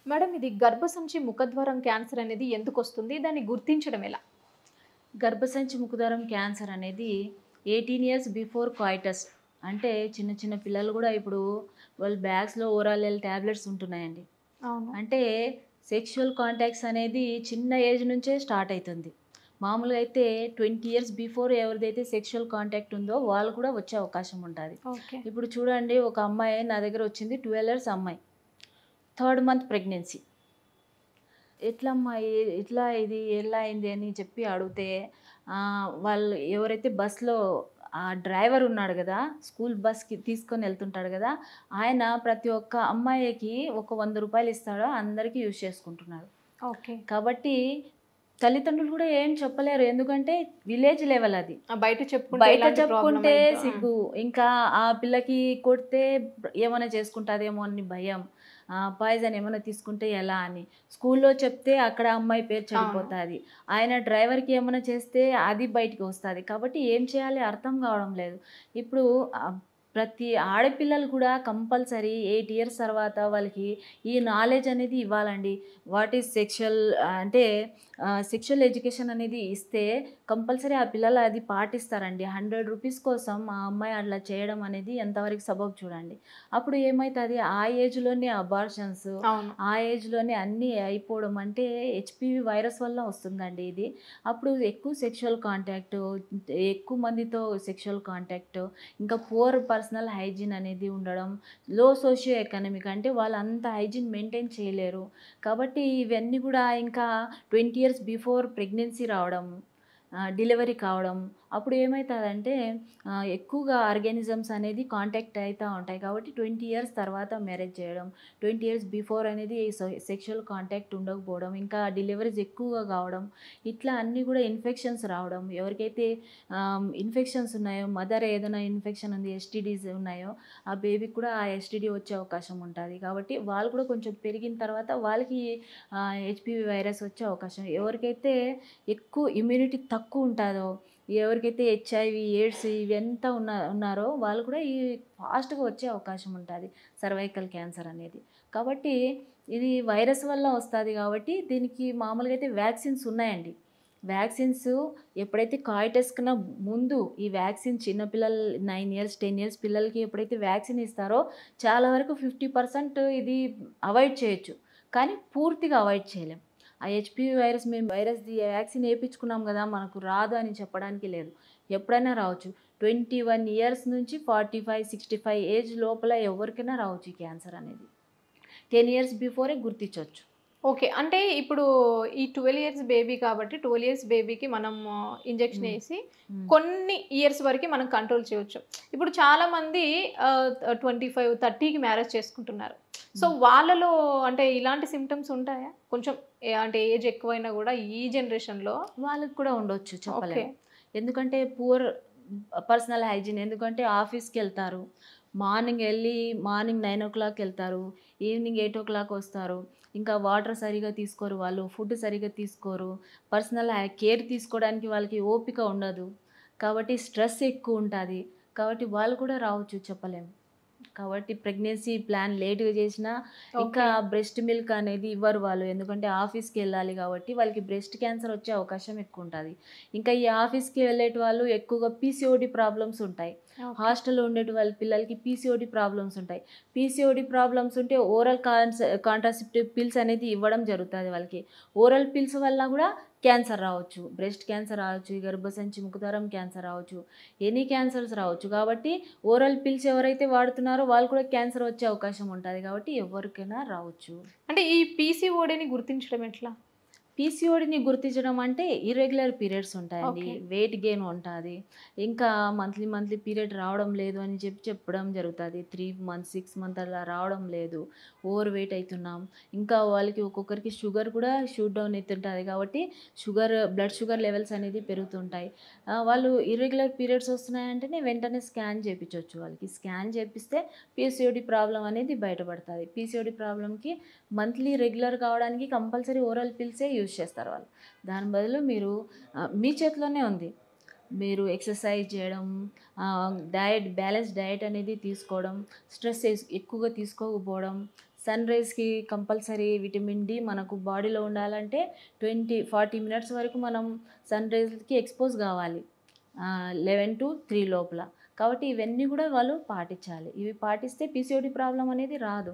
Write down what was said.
Madam ఇది గర్భసంచి ముఖద్వారం క్యాన్సర్ అనేది ఎందుకు వస్తుంది? దాన్ని గుర్తించడం ఎలా? గర్భసంచి ముఖద్వారం క్యాన్సర్ అనేది 18 ఇయర్స్ బిఫోర్ కాయిటస్ అంటే చిన్న చిన్న పిల్లలు కూడా ఇప్పుడు వాళ్ళ బ్యాగ్స్లో ఓరల్ ట్యాబ్లెట్స్ ఉంటున్నాయండి. అవును. అంటే సెక్షువల్ కాంటాక్ట్స్ అనేది చిన్న ఏజ్ నుంచే స్టార్ట్ అవుతుంది. మామూలుగా అయితే 20 ఇయర్స్ బిఫోర్ ఎవరిదైతే సెక్షువల్ కాంటాక్ట్ ఉందో వాళ్ళు కూడా వచ్చే అవకాశం ఉంటుంది. ఓకే. ఇప్పుడు చూడండి, ఒక అమ్మాయి నా దగ్గర వచ్చింది, 12 ఇయర్స్ అమ్మాయి, 3rd మంత్ ప్రెగ్నెన్సీ. ఎట్లమ్మా ఇట్లా ఇది ఎలా అయింది అని చెప్పి అడిగితే వాళ్ళు ఎవరైతే బస్లో ఆ డ్రైవర్ ఉన్నాడు కదా, స్కూల్ బస్కి తీసుకొని వెళ్తుంటాడు కదా, ఆయన ప్రతి ఒక్క అమ్మాయికి ఒక 100 రూపాయలు ఇస్తాడో అందరికీ యూజ్ చేసుకుంటున్నాడు. ఓకే. కాబట్టి తల్లిదండ్రులు కూడా ఏం చెప్పలేరు, ఎందుకంటే విలేజ్ లెవెల్ అది. బయట చెప్పుకుంటే సిగ్గు, ఇంకా ఆ పిల్లకి కొడితే ఏమైనా చేసుకుంటుందేమో అని భయం, పాయిజన్ ఏమైనా తీసుకుంటే ఎలా అని. స్కూల్లో చెప్తే అక్కడ అమ్మాయి పేరు చనిపోతుంది, ఆయన డ్రైవర్కి ఏమైనా చేస్తే అది బయటికి వస్తుంది. కాబట్టి ఏం చేయాలి అర్థం కావడం లేదు. ఇప్పుడు ప్రతి ఆడపిల్లలు కూడా కంపల్సరీ 8 ఇయర్స్ తర్వాత వాళ్ళకి ఈ నాలెడ్జ్ అనేది ఇవ్వాలండి. వాట్ ఈజ్ సెక్షువల్ అంటే సెక్షువల్ ఎడ్యుకేషన్ అనేది ఇస్తే కంపల్సరీ ఆ పిల్లలు అది పాటిస్తారండి. 100 రూపీస్ కోసం ఆ అమ్మాయి అట్లా చేయడం అనేది ఎంతవరకు సబబు చూడండి. అప్పుడు ఏమవుతుంది, ఆ ఏజ్లోనే అబార్షన్స్, ఆ ఏజ్లోనే అన్నీ అయిపోవడం, అంటే హెచ్పివి వైరస్ వల్ల వస్తుందండి ఇది. అప్పుడు ఎక్కువ సెక్షువల్ కాంటాక్ట్, ఎక్కువ మందితో సెక్షువల్ కాంటాక్ట్, ఇంకా పూర్ పర్సనల్ హైజీన్ అనేది ఉండడం, లో సోషియో ఎకనామిక్ అంటే వాళ్ళు అంత హైజీన్ మెయింటైన్ చేయలేరు. కాబట్టి ఇవన్నీ కూడా ఇంకా 20 ఇయర్స్ బిఫోర్ ప్రెగ్నెన్సీ రావడం, డెలివరీ కావడం, అప్పుడు ఏమవుతుందంటే ఎక్కువగా ఆర్గానిజమ్స్ అనేది కాంటాక్ట్ అవుతూ ఉంటాయి. కాబట్టి 20 ఇయర్స్ తర్వాత మ్యారేజ్ చేయడం, 20 ఇయర్స్ బిఫోర్ అనేది సెక్షువల్ కాంటాక్ట్ ఉండకపోవడం, ఇంకా డెలివరీస్ ఎక్కువగా కావడం, ఇట్లా అన్నీ కూడా ఇన్ఫెక్షన్స్ రావడం. ఎవరికైతే ఇన్ఫెక్షన్స్ ఉన్నాయో, మదర్ ఏదైనా ఇన్ఫెక్షన్ ఉంది, ఎస్టీడీస్ ఉన్నాయో, ఆ బేబీకి కూడా ఆ ఎస్టీడీ వచ్చే అవకాశం ఉంటుంది. కాబట్టి వాళ్ళు కూడా కొంచెం పెరిగిన తర్వాత వాళ్ళకి హెచ్పివి వైరస్ వచ్చే అవకాశం. ఎవరికైతే ఎక్కువ ఇమ్యూనిటీ తక్కువ ఉంటుందో, ఎవరికైతే హెచ్ఐవి ఎయిడ్స్ ఇవంతా ఉన్నారో వాళ్ళు కూడా ఈ ఫాస్ట్గా వచ్చే అవకాశం ఉంటుంది సర్వైకల్ క్యాన్సర్ అనేది. కాబట్టి ఇది వైరస్ వల్ల వస్తుంది. కాబట్టి దీనికి మామూలుగా అయితే వ్యాక్సిన్స్ ఉన్నాయండి. వ్యాక్సిన్స్ ఎప్పుడైతే కాయిటస్ కన్నా ముందు ఈ వ్యాక్సిన్ చిన్నపిల్లలు 9 ఇయర్స్ 10 ఇయర్స్ పిల్లలకి ఎప్పుడైతే వ్యాక్సిన్ ఇస్తారో చాలా వరకు 50% ఇది అవాయిడ్ చేయొచ్చు, కానీ పూర్తిగా అవాయిడ్ చేయలేం. ఆ హెచ్పివి వైరస్, మేము వైరస్ది వ్యాక్సిన్ వేయించుకున్నాం కదా మనకు రాదు అని చెప్పడానికి లేదు, ఎప్పుడైనా రావచ్చు. 21 ఇయర్స్ నుంచి 45, 65 ఏజ్ లోపల ఎవరికైనా రావచ్చు ఈ క్యాన్సర్ అనేది. 10 ఇయర్స్ బిఫోరే గుర్తించవచ్చు. ఓకే. అంటే ఇప్పుడు ఈ 12 ఇయర్స్ బేబీ కాబట్టి 12 ఇయర్స్ బేబీకి మనం ఇంజెక్షన్ వేసి కొన్ని ఇయర్స్ వరకు మనం కంట్రోల్ చేయవచ్చు. ఇప్పుడు చాలామంది 25, 30కి మ్యారేజ్ చేసుకుంటున్నారు. సో వాళ్ళలో అంటే ఇలాంటి సిమ్టమ్స్ ఉంటాయా? కొంచెం అంటే ఏజ్ ఎక్కువైనా కూడా ఈ జనరేషన్లో వాళ్ళకి కూడా ఉండొచ్చు, చెప్పలేము. ఎందుకంటే పూర్ పర్సనల్ హైజీన్, ఎందుకంటే ఆఫీస్కి వెళ్తారు, మార్నింగ్ 9 o'clock వెళ్తారు, ఈవినింగ్ 8 o'clock వస్తారు, ఇంకా వాటర్ సరిగా తీసుకోరు, వాళ్ళు ఫుడ్ సరిగా తీసుకోరు, పర్సనల్ కేర్ తీసుకోవడానికి వాళ్ళకి ఓపిక ఉండదు, కాబట్టి స్ట్రెస్ ఎక్కువ ఉంటుంది. కాబట్టి వాళ్ళు కూడా రావచ్చు, చెప్పలేము. కాబట్టి ప్రెగ్నెన్సీ ప్లాన్ లేట్గా చేసినా ఇంకా బ్రెస్ట్ మిల్క్ అనేది ఇవ్వరు వాళ్ళు, ఎందుకంటే ఆఫీస్కి వెళ్ళాలి కాబట్టి వాళ్ళకి బ్రెస్ట్ క్యాన్సర్ వచ్చే అవకాశం ఎక్కువ ఉంటుంది. ఇంకా ఈ ఆఫీస్కి వెళ్ళేటి వాళ్ళు ఎక్కువగా పీసీఓడి ప్రాబ్లమ్స్ ఉంటాయి. హాస్టల్లో ఉండేటి వాళ్ళ పిల్లలకి పీసీఓడి ప్రాబ్లమ్స్ ఉంటాయి. పీసీఓడి ప్రాబ్లమ్స్ ఉంటే ఓరల్ కాంట్రాసెప్టివ్ పిల్స్ అనేది ఇవ్వడం జరుగుతుంది వాళ్ళకి. ఓరల్ పిల్స్ వల్ల కూడా క్యాన్సర్ రావచ్చు, బ్రెస్ట్ క్యాన్సర్ రావచ్చు, గర్భసంచి ముఖద్వారం క్యాన్సర్ రావచ్చు, ఎనీ క్యాన్సర్స్ రావచ్చు. కాబట్టి ఓరల్ పిల్స్ ఎవరైతే వాడుతున్నారో వాళ్ళు కూడా క్యాన్సర్ వచ్చే అవకాశం ఉంటుంది. కాబట్టి ఎవరికైనా రావచ్చు. అంటే ఈ పీసీఓడిని గుర్తించడం ఎట్లా? పీసీఓడిని గుర్తించడం అంటే ఇర్రెగ్యులర్ పీరియడ్స్ ఉంటాయండి, వెయిట్ గెయిన్ ఉంటుంది, ఇంకా మంత్లీ పీరియడ్ రావడం లేదు అని చెప్పడం జరుగుతుంది. 3 months 6 months అలా రావడం లేదు, ఓవర్ వెయిట్ అవుతున్నాం, ఇంకా వాళ్ళకి ఒక్కొక్కరికి షుగర్ కూడా షూట్ డౌన్ అవుతుంటుంది. కాబట్టి బ్లడ్ షుగర్ లెవెల్స్ అనేది పెరుగుతుంటాయి. వాళ్ళు ఇర్రెగ్యులర్ పీరియడ్స్ వస్తున్నాయంటేనే వెంటనే స్కాన్ చేయించవచ్చు. వాళ్ళకి స్కాన్ చేపిస్తే పీసీఓడి ప్రాబ్లం అనేది బయటపడుతుంది. పీసీఓడి ప్రాబ్లంకి మంత్లీ రెగ్యులర్ కావడానికి కంపల్సరీ ఓరల్ పిల్సే యూజ్ చేస్తారు వాళ్ళు. దాని బదులు మీరు మీ చేతిలోనే ఉంది, మీరు ఎక్సర్సైజ్ చేయడం, బ్యాలెన్స్ డయట్ అనేది తీసుకోవడం, స్ట్రెస్ ఎక్కువగా తీసుకోకపోవడం, సన్ రైజ్కి కంపల్సరీ విటమిన్ డి మనకు బాడీలో ఉండాలంటే 40 మినిట్స్ వరకు మనం సన్ రైజ్కి ఎక్స్పోజ్ కావాలి 11 to 3 లోపల. కాబట్టి ఇవన్నీ కూడా వాళ్ళు పాటించాలి. ఇవి పాటిస్తే పీసీఓడి ప్రాబ్లం అనేది రాదు.